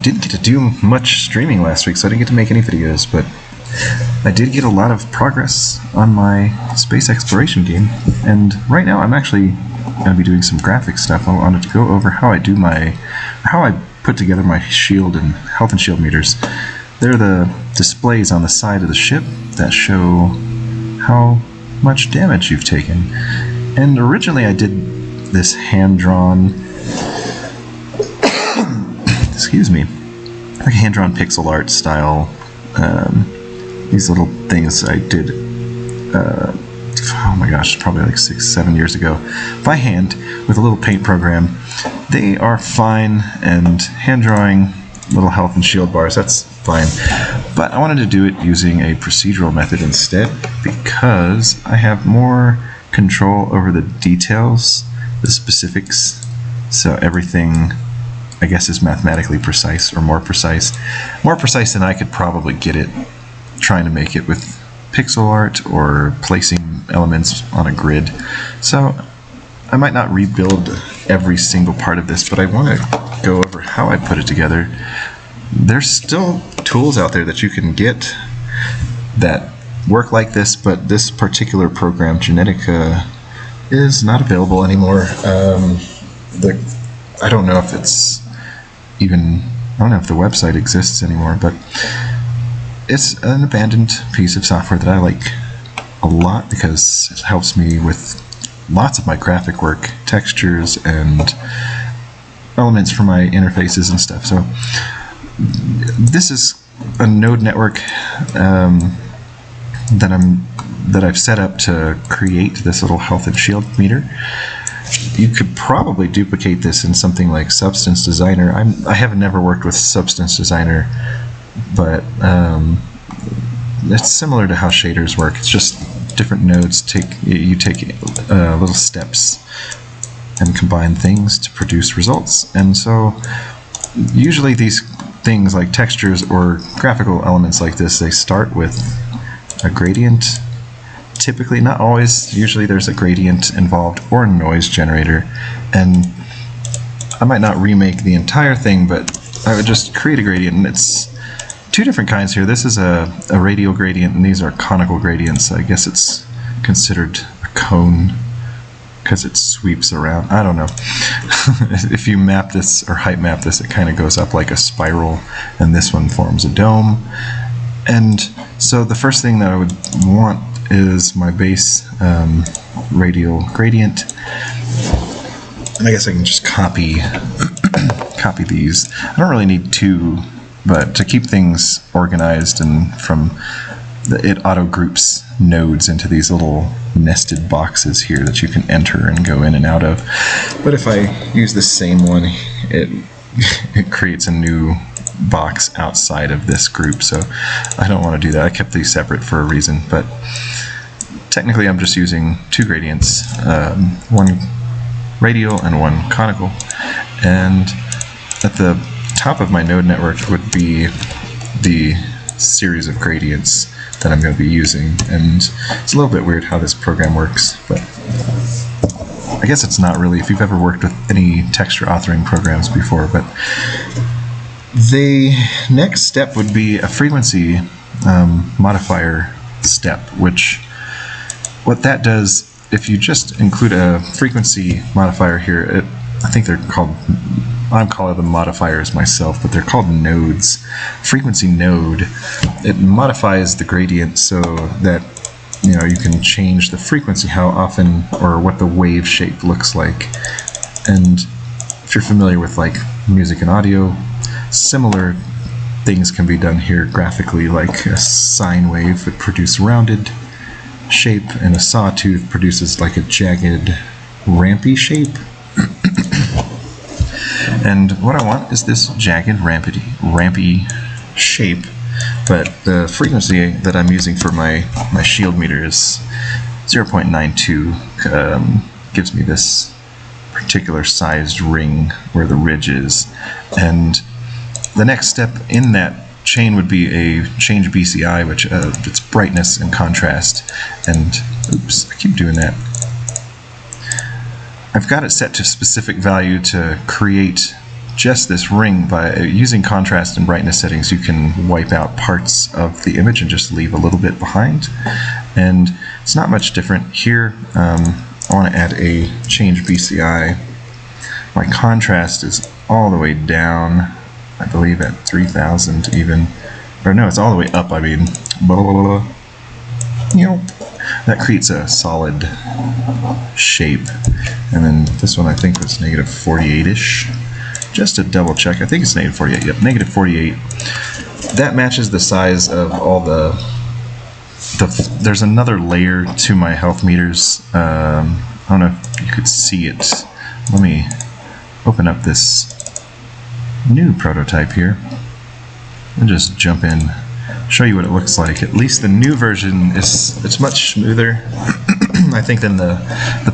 Didn't get to do much streaming last week, so I didn't get to make any videos, but I did get a lot of progress on my space exploration game, and right now I'm actually going to be doing some graphic stuff. I wanted to go over how I put together my shield and health and shield meters. They're the displays on the side of the ship that show how much damage you've taken. And originally I did this hand-drawn excuse me, like hand-drawn pixel art style. These little things I did, oh my gosh, probably like 6-7 years ago, by hand with a little paint program. They are fine, and hand-drawing little health and shield bars, that's fine. But I wanted to do it using a procedural method instead, because I have more control over the details, the specifics, so everything, I guess, is mathematically precise, or more precise than I could probably get it trying to make it with pixel art or placing elements on a grid. So I might not rebuild every single part of this, but I want to go over how I put it together. There's still tools out there that you can get that work like this, but this particular program, Genetica, is not available anymore. I don't know if it's even, I don't know if the website exists anymore, but it's an abandoned piece of software that I like a lot because it helps me with lots of my graphic work, textures, and elements for my interfaces and stuff. So this is a node network that I've set up to create this little health and shield meter. You could probably duplicate this in something like Substance Designer. I have never worked with Substance Designer, but it's similar to how shaders work. It's just different nodes. You take little steps and combine things to produce results. And so usually these things like textures or graphical elements like this, they start with a gradient. Typically, not always, usually there's a gradient involved or a noise generator, and I might not remake the entire thing, but I would just create a gradient, and it's two different kinds here. This is a radial gradient, and these are conical gradients. I guess it's considered a cone because it sweeps around. I don't know. If you map this or height map this, it kind of goes up like a spiral, and this one forms a dome. And so the first thing that I would want is my base radial gradient, and I guess I can just copy these. I don't really need two, but to keep things organized, and it auto groups nodes into these little nested boxes here that you can enter and go in and out of. But if I use the same one, it creates a new box outside of this group, so I don't want to do that. I kept these separate for a reason, but technically I'm just using two gradients, one radial and one conical, and at the top of my node network would be the series of gradients that I'm going to be using. And it's a little bit weird how this program works, but I guess it's not really, if you've ever worked with any texture authoring programs before. But the next step would be a frequency modifier step, which what that does, if you just include a frequency modifier here, I think they're called, I call them modifiers myself, but they're called nodes. Frequency node, it modifies the gradient so that you can change the frequency, how often, or what the wave shape looks like. And if you're familiar with like music and audio, similar things can be done here graphically, like a sine wave would produce rounded shape, and a sawtooth produces like a jagged, rampy shape. And what I want is this jagged, rampy shape, but the frequency that I'm using for my shield meter is 0.92, gives me this particular sized ring where the ridge is. And the next step in that chain would be a change BCI, which it's brightness and contrast. And oops, I keep doing that. I've got it set to a specific value to create adjust this ring by using contrast and brightness settings. You can wipe out parts of the image and just leave a little bit behind. And it's not much different here. I want to add a change BCI. My contrast is all the way down, I believe at 3000 even. Or no, it's all the way up, I mean. Blah, blah, blah, blah. You know, that creates a solid shape. And then this one I think was negative 48-ish. Just to double check, I think it's negative 48. Yep, negative 48. That matches the size of all the there's another layer to my health meters. I don't know if you could see it. Let me open up this new prototype here and just jump in, show you what it looks like. At least the new version it's much smoother I think than the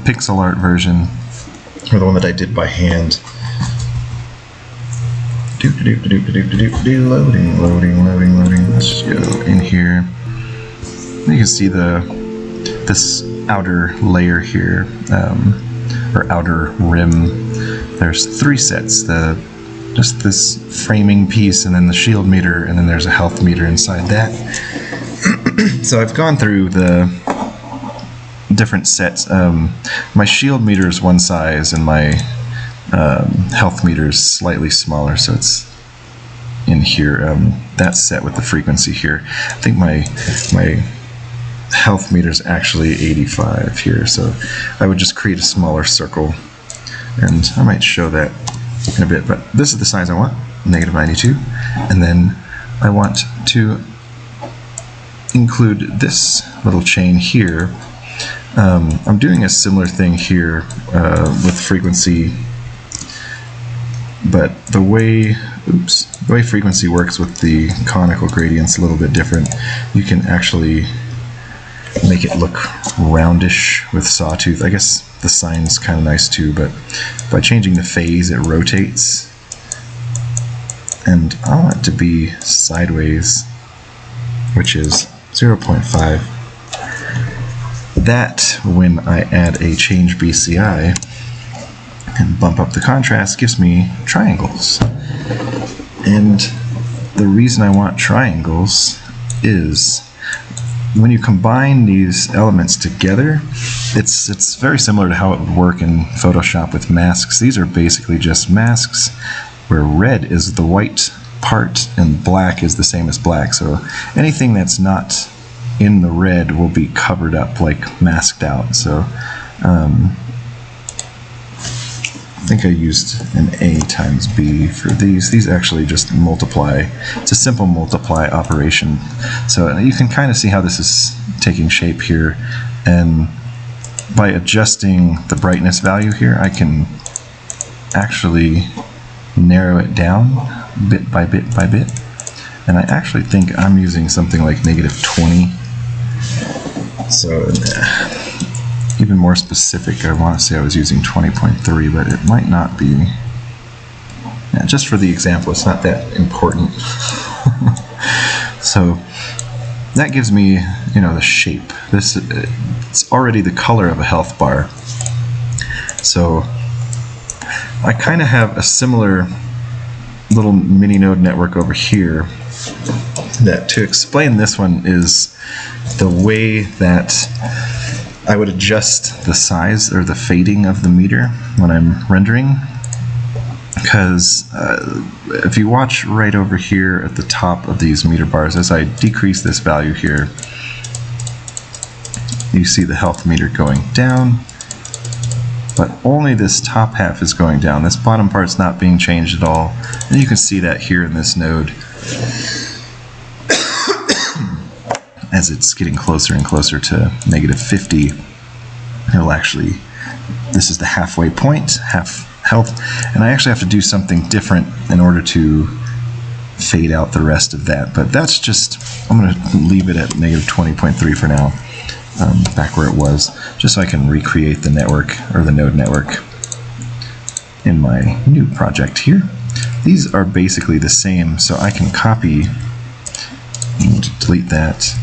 pixel art version, or the one that I did by hand. Loading. Let's go in here. You can see this outer layer here, or outer rim. There's 3 sets. Just this framing piece, and then the shield meter, and then there's a health meter inside that. So I've gone through the different sets. My shield meter is one size, and my health meter is slightly smaller, so it's in here. That's set with the frequency here. I think my health meter is actually 85 here, so I would just create a smaller circle, and I might show that in a bit, but this is the size I want, negative 92, and then I want to include this little chain here. I'm doing a similar thing here with frequency, but the way frequency works with the conical gradients a little bit different. You can actually make it look roundish with sawtooth. I guess the sign's kind of nice too, but by changing the phase it rotates, and I want it to be sideways, which is 0.5. That, when I add a change BCI and bump up the contrast, gives me triangles. And the reason I want triangles is when you combine these elements together, it's very similar to how it would work in Photoshop with masks. These are basically just masks where red is the white part and black is the same as black. So anything that's not in the red will be covered up, like masked out. So I think I used an A times B for these. These actually just multiply. It's a simple multiply operation. So you can kind of see how this is taking shape here. And by adjusting the brightness value here, I can actually narrow it down bit by bit by bit. And I actually think I'm using something like negative 20. So even more specific, I want to say I was using 20.3, but it might not be. Yeah, just for the example, it's not that important. So that gives me, the shape. It's already the color of a health bar. So I kind of have a similar little mini node network over here. That to explain this one is the way that I would adjust the size or the fading of the meter when I'm rendering, because if you watch right over here at the top of these meter bars, as I decrease this value here, you see the health meter going down, but only this top half is going down. This bottom part's not being changed at all, and you can see that here in this node. As it's getting closer and closer to negative 50, it'll actually, this is the halfway point, half health, and I actually have to do something different in order to fade out the rest of that, but that's just, I'm going to leave it at negative 20.3 for now, back where it was, just so I can recreate the network, or the node network, in my new project here. These are basically the same, so I can copy and delete that.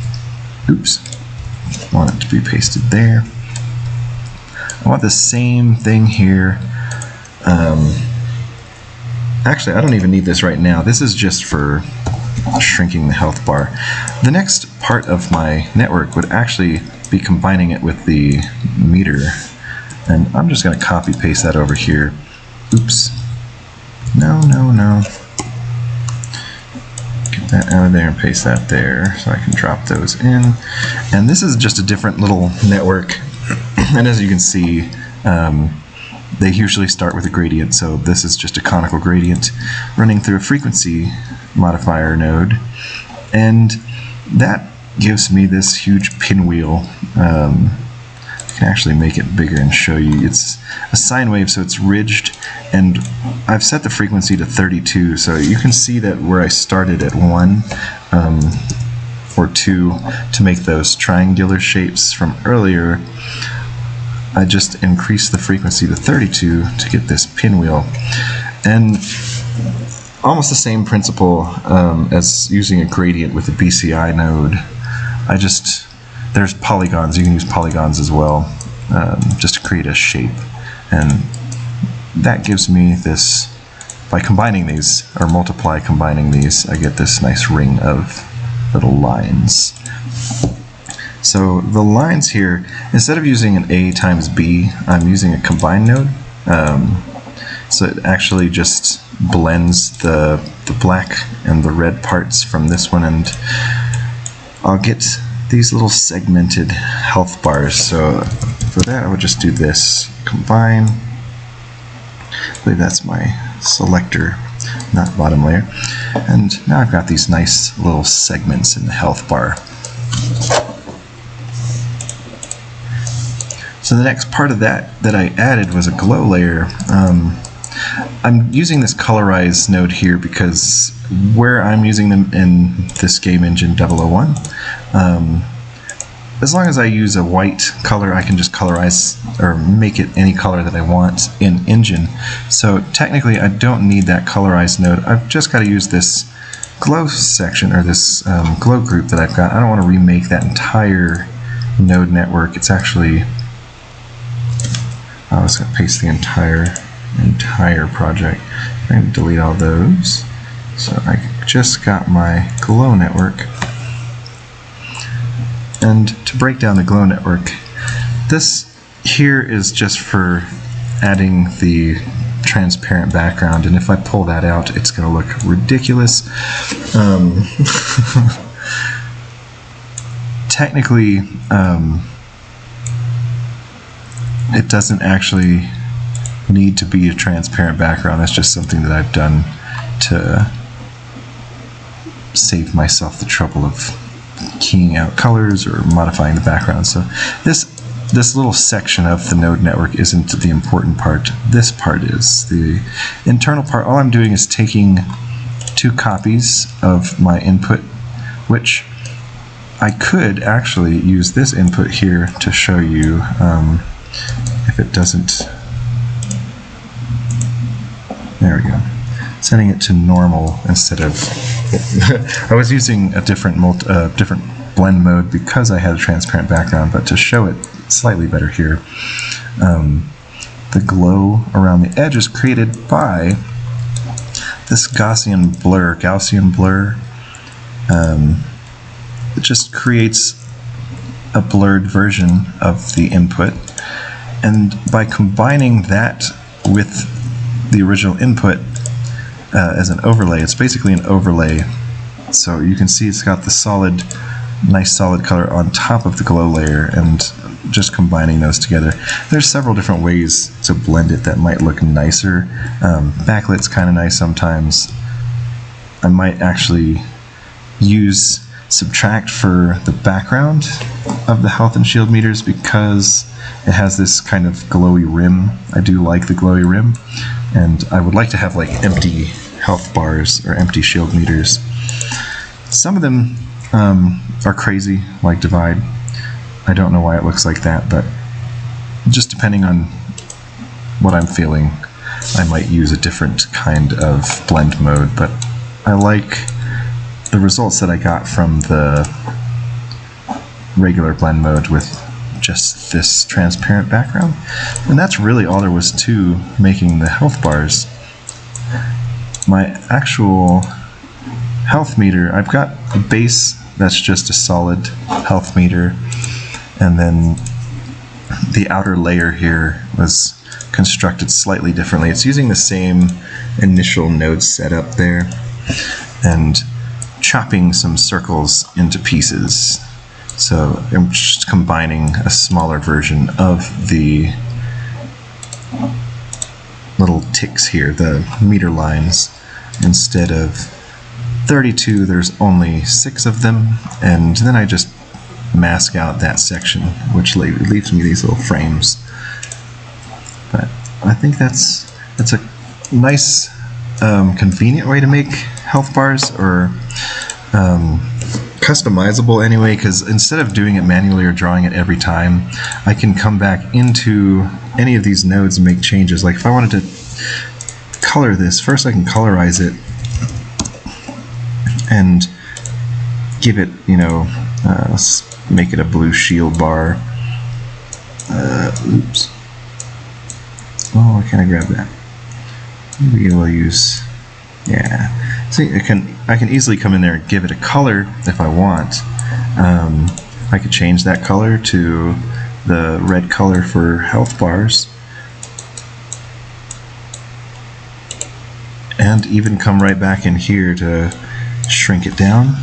Oops, I want it to be pasted there. I want the same thing here. actually, I don't even need this right now. This is just for shrinking the health bar. The next part of my network would actually be combining it with the meter. And I'm just going to copy paste that over here. Oops. No. Get that out of there and paste that there so I can drop those in. And this is just a different little network. And as you can see, they usually start with a gradient, so this is just a conical gradient running through a frequency modifier node, and that gives me this huge pinwheel. I can actually make it bigger and show you. It's a sine wave, so it's ridged, and I've set the frequency to 32, so you can see that where I started at 1 or 2 to make those triangular shapes from earlier, I just increased the frequency to 32 to get this pinwheel. And almost the same principle as using a gradient with a BCI node. There's polygons, you can use polygons as well, just to create a shape. And that gives me this, by combining these, or combining these, I get this nice ring of little lines. So the lines here, instead of using an A times B, I'm using a combine node. So it actually just blends the black and the red parts from this one, and I'll get these little segmented health bars. So for that I would just do this, combine. I believe that's my selector, not bottom layer. And now I've got these nice little segments in the health bar. So the next part of that I added was a glow layer. I'm using this colorize node here because where I'm using them in this game engine 001, as long as I use a white color, I can just colorize or make it any color that I want in engine. So technically I don't need that colorize node. I've just got to use this glow section, or this glow group that I've got. I don't want to remake that entire node network. It's actually, I was going to paste the entire project. I'm going to delete all those. So I just got my glow network. And to break down the glow network, this here is just for adding the transparent background, and if I pull that out, it's going to look ridiculous. Technically, it doesn't actually need to be a transparent background. That's just something that I've done to save myself the trouble of keying out colors or modifying the background. So this little section of the node network isn't the important part. This part is. The internal part, all I'm doing is taking 2 copies of my input, which I could actually use this input here to show you if it doesn't. There we go. Setting it to normal instead of I was using a different blend mode because I had a transparent background, but to show it slightly better here, the glow around the edge is created by this Gaussian blur. It just creates a blurred version of the input, and by combining that with the original input as an overlay, it's basically an overlay. So you can see it's got the nice solid color on top of the glow layer, and just combining those together. There's several different ways to blend it that might look nicer. Backlight's kind of nice sometimes. I might actually use subtract for the background of the health and shield meters because it has this kind of glowy rim. I do like the glowy rim, and I would like to have like empty health bars or empty shield meters. Some of them are crazy, like divide. I don't know why it looks like that, but just depending on what I'm feeling, I might use a different kind of blend mode. But I like the results that I got from the regular blend mode with just this transparent background. And that's really all there was to making the health bars. my actual health meter, I've got a base that's just a solid health meter, and then the outer layer here was constructed slightly differently. It's using the same initial node setup there and chopping some circles into pieces. So I'm just combining a smaller version of the little ticks here, the meter lines. Instead of 32, there's only 6 of them, and then I just mask out that section, which leaves me these little frames. But I think that's a nice, convenient way to make health bars, or customizable anyway, because instead of doing it manually or drawing it every time, I can come back into any of these nodes and make changes. Like if I wanted to color this, first I can colorize it and give it, you know, let's make it a blue shield bar. Oops. Oh, why can't I grab that? Maybe we'll use, yeah. See, I can easily come in there and give it a color if I want. I could change that color to the red color for health bars, and even come right back in here to shrink it down,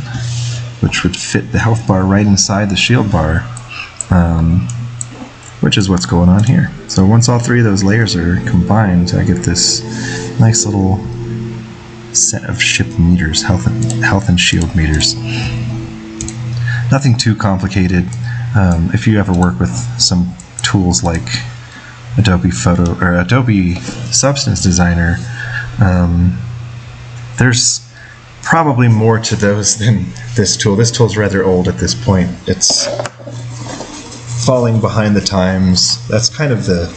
which would fit the health bar right inside the shield bar, which is what's going on here. So once all 3 of those layers are combined, I get this nice little set of ship meters, health and shield meters. Nothing too complicated. If you ever work with some tools like Adobe Substance Designer, there's probably more to those than this tool. This tool's rather old at this point. It's falling behind the times. That's kind of the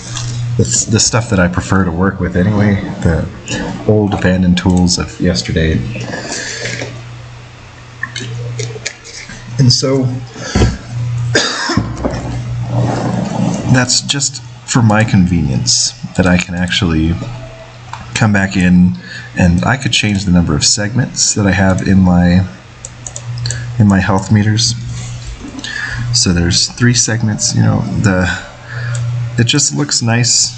stuff that I prefer to work with anyway, the old abandoned tools of yesterday. And so that's just for my convenience, that I can actually come back in and I could change the number of segments that I have in my health meters. So there's 3 segments, you know, it just looks nice,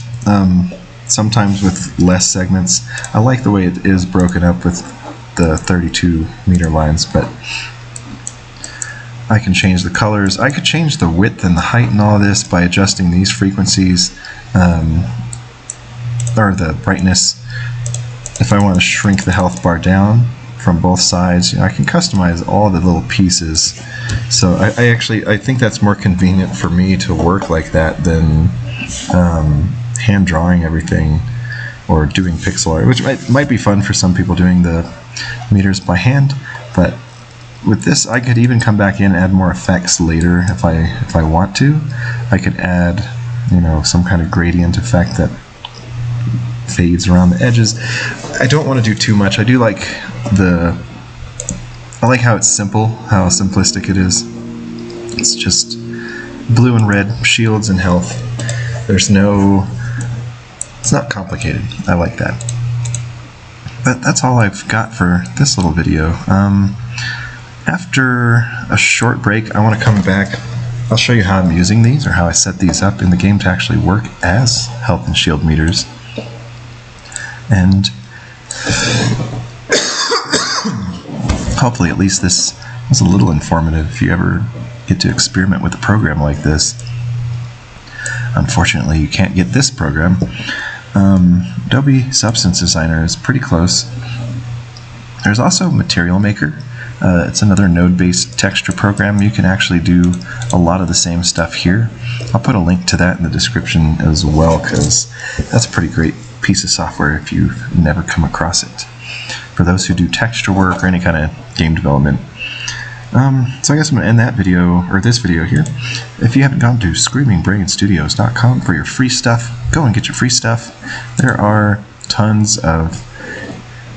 sometimes with less segments. I like the way it is broken up with the 32 meter lines, but I can change the colors. I could change the width and the height and all of this by adjusting these frequencies, or the brightness. If I want to shrink the health bar down from both sides, you know, I can customize all the little pieces. So I think that's more convenient for me to work like that than hand drawing everything or doing pixel art, which might be fun for some people doing the meters by hand. But with this, I could even come back in and add more effects later if I want to. I could add, you know, some kind of gradient effect that fades around the edges. I don't want to do too much. I like how it's simple, how simplistic it is. It's just blue and red, shields and health. It's not complicated. I like that. But that's all I've got for this little video. After a short break, I want to come back. I'll show you how I'm using these, or how I set these up in the game to actually work as health and shield meters. And hopefully at least this was a little informative if you ever get to experiment with a program like this. Unfortunately, you can't get this program. Adobe Substance Designer is pretty close. There's also Material Maker. It's another node-based texture program. You can actually do a lot of the same stuff here. I'll put a link to that in the description as well, because that's a pretty great piece of software if you've never come across it. For those who do texture work or any kind of game development. So I guess I'm going to end that video, or this video here. If you haven't gone to screamingbrainstudios.com for your free stuff, go and get your free stuff. There are tons of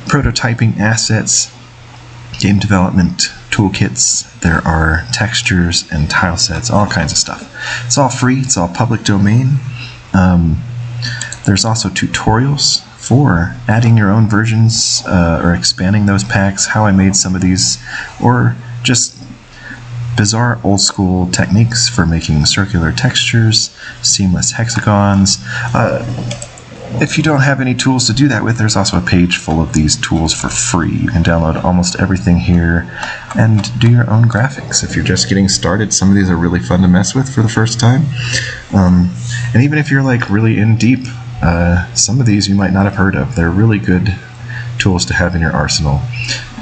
prototyping assets, game development toolkits, there are textures and tile sets, all kinds of stuff. It's all free, it's all public domain. There's also tutorials for adding your own versions or expanding those packs, how I made some of these, or just bizarre old school techniques for making circular textures, seamless hexagons. If you don't have any tools to do that with, there's also a page full of these tools for free. You can download almost everything here and do your own graphics. If you're just getting started, some of these are really fun to mess with for the first time. And even if you're like really in deep, some of these you might not have heard of. They're really good tools to have in your arsenal.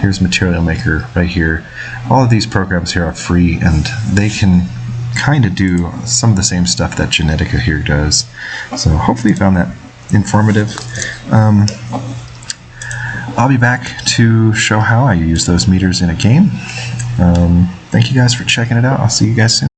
Here's Material Maker right here. All of these programs here are free, and they can kind of do some of the same stuff that Genetica here does. So hopefully you found that informative. I'll be back to show how I use those meters in a game. Thank you guys for checking it out. I'll see you guys soon.